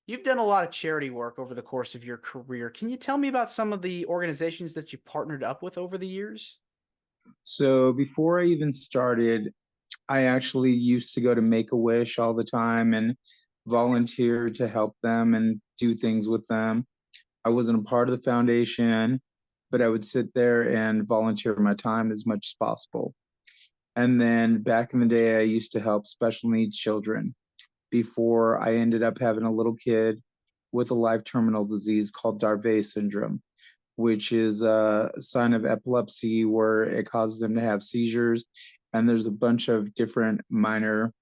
You've done a lot of charity work over the course of your career. Can you tell me about some of the organizations that you've partnered up with over the years? So before I even started, I actually used to go to Make-A-Wish all the time and volunteer to help them and do things with them. I wasn't a part of the foundation, but I would sit there and volunteer my time as much as possible. And then back in the day, I used to help special needs children before I ended up having a little kid with a life terminal disease called Darvé syndrome, which is a sign of epilepsy where it causes them to have seizures. And there's a bunch of different minor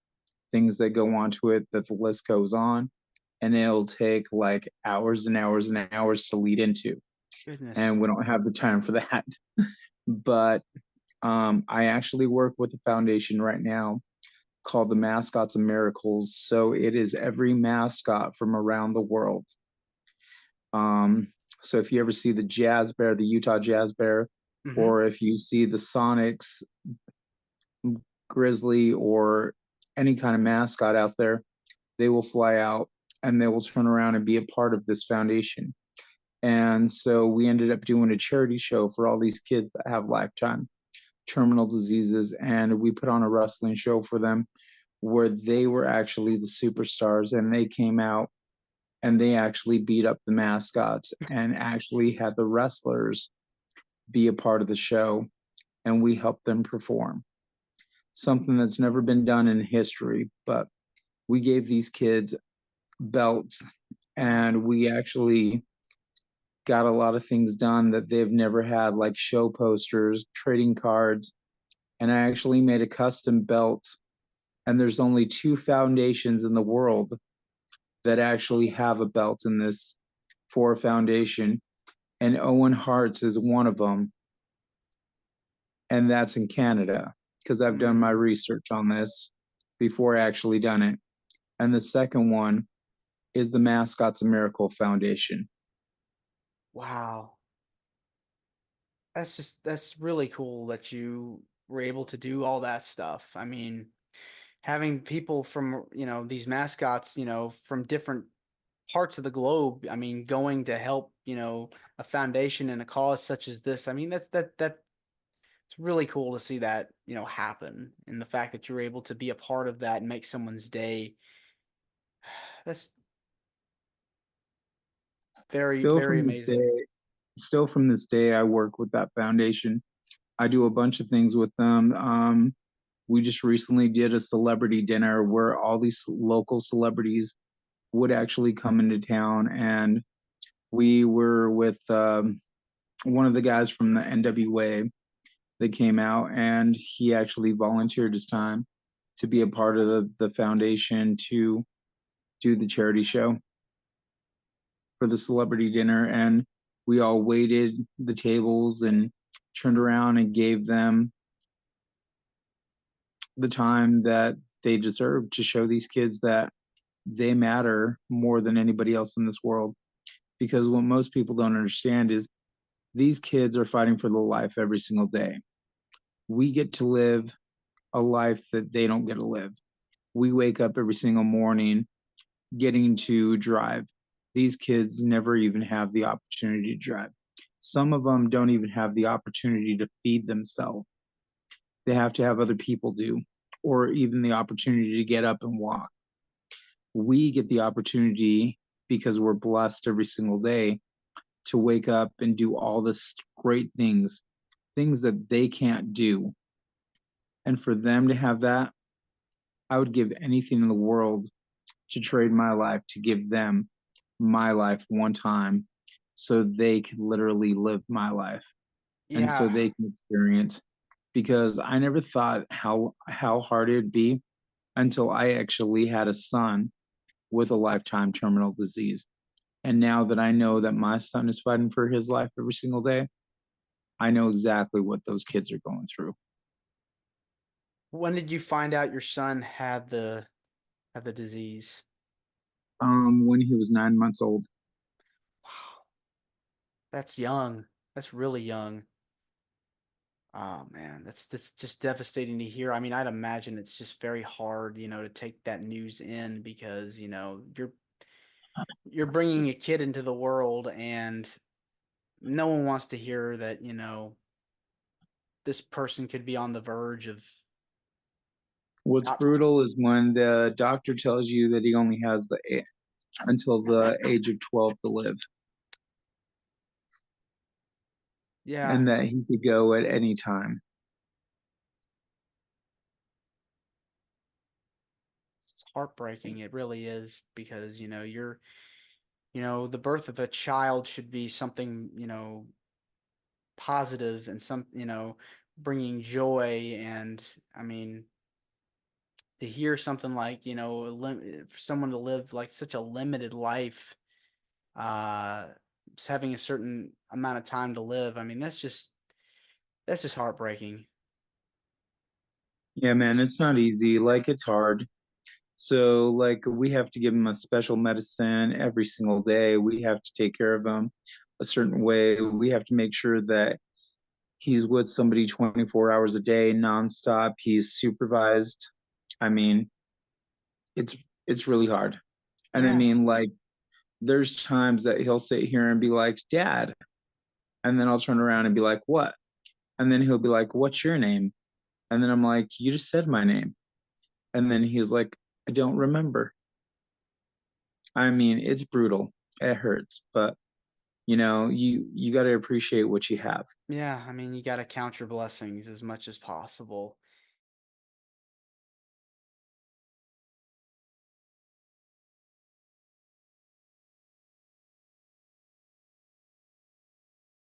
things that go onto it that the list goes on. And it'll take like hours and hours and hours to lead into. Goodness. And we don't have the time for that. But I actually work with a foundation right now called the Mascots of Miracles. So it is every mascot from around the world. So if you ever see the Jazz Bear, the Utah Jazz Bear, Hmm. or if you see the Sonics Grizzly or any kind of mascot out there, they will fly out and they will turn around and be a part of this foundation. And so we ended up doing a charity show for all these kids that have lifetime terminal diseases. And we put on a wrestling show for them where they were actually the superstars and they came out and they actually beat up the mascots and actually had the wrestlers be a part of the show and we helped them perform. Something that's never been done in history, but we gave these kids belts and we actually got a lot of things done that they've never had, like show posters, trading cards, and I actually made a custom belt. And there's only two foundations in the world that actually have a belt in this for a foundation, and Owen Hart's is one of them, and that's in Canada because I've done my Mm, research on this before I actually done it. And the second one is the Mascots of Miracle Foundation. wow. That's really cool that you were able to do all that stuff. I mean, having people from, these mascots, from different parts of the globe, I mean, going to help, a foundation and a cause such as this. I mean, that's it's really cool to see that, happen. And the fact that you're able to be a part of that and make someone's day, that's very, Still very from this amazing. day, still from this day, I work with that foundation. I do a bunch of things with them. We just recently did a celebrity dinner where all these local celebrities would actually come into town, and we were with one of the guys from the NWA that came out, and he actually volunteered his time to be a part of the foundation to do the charity show for the celebrity dinner. And we all waited the tables and turned around and gave them the time that they deserve to show these kids that they matter more than anybody else in this world. Because what most people don't understand is these kids are fighting for their life every single day. We get to live a life that they don't get to live. We wake up every single morning getting to drive. These kids never even have the opportunity to drive. Some of them don't even have the opportunity to feed themselves. They have to have other people do, or even the opportunity to get up and walk. We get the opportunity because we're blessed every single day to wake up and do all this great things that they can't do. And for them to have that, I would give anything in the world to trade my life to give them my life one time so they could literally live my life and so Yeah. they can experience, because I never thought how hard it'd be until I actually had a son with a lifetime terminal disease. And now that I know that my son is fighting for his life every single day, I know exactly what those kids are going through. When did you find out your son had the disease? When he was 9 months old. Wow, that's young. That's really young. Oh man, that's just devastating to hear. I mean, I'd imagine it's just very hard, to take that news in because, you're bringing a kid into the world, and no one wants to hear that, this person could be on the verge of What's not. brutal is when the doctor tells you that he only has until the age of 12 to live, Yeah, and that he could go at any time. it's heartbreaking. It really is, because, the birth of a child should be something, positive and bringing joy. And I mean, to hear something like, for someone to live like such a limited life, uh, just having a certain amount of time to live. I mean, that's just heartbreaking. Yeah, man, It's, it's not easy. Like, it's hard. So, like, we have to give him a special medicine every single day. We have to take care of him a certain way. We have to make sure that he's with somebody 24 hours a day, nonstop. He's supervised. I mean, it's it's really hard. And I yeah, mean, like, there's times that he'll sit here and be like, "Dad," and then I'll turn around and be like, "What?" And then he'll be like, "What's your name?" And then I'm like, "You just said my name." And then he's like, "I don't remember." I mean, it's brutal. It hurts, but you got to appreciate what you have. yeah. I mean, you got to count your blessings as much as possible.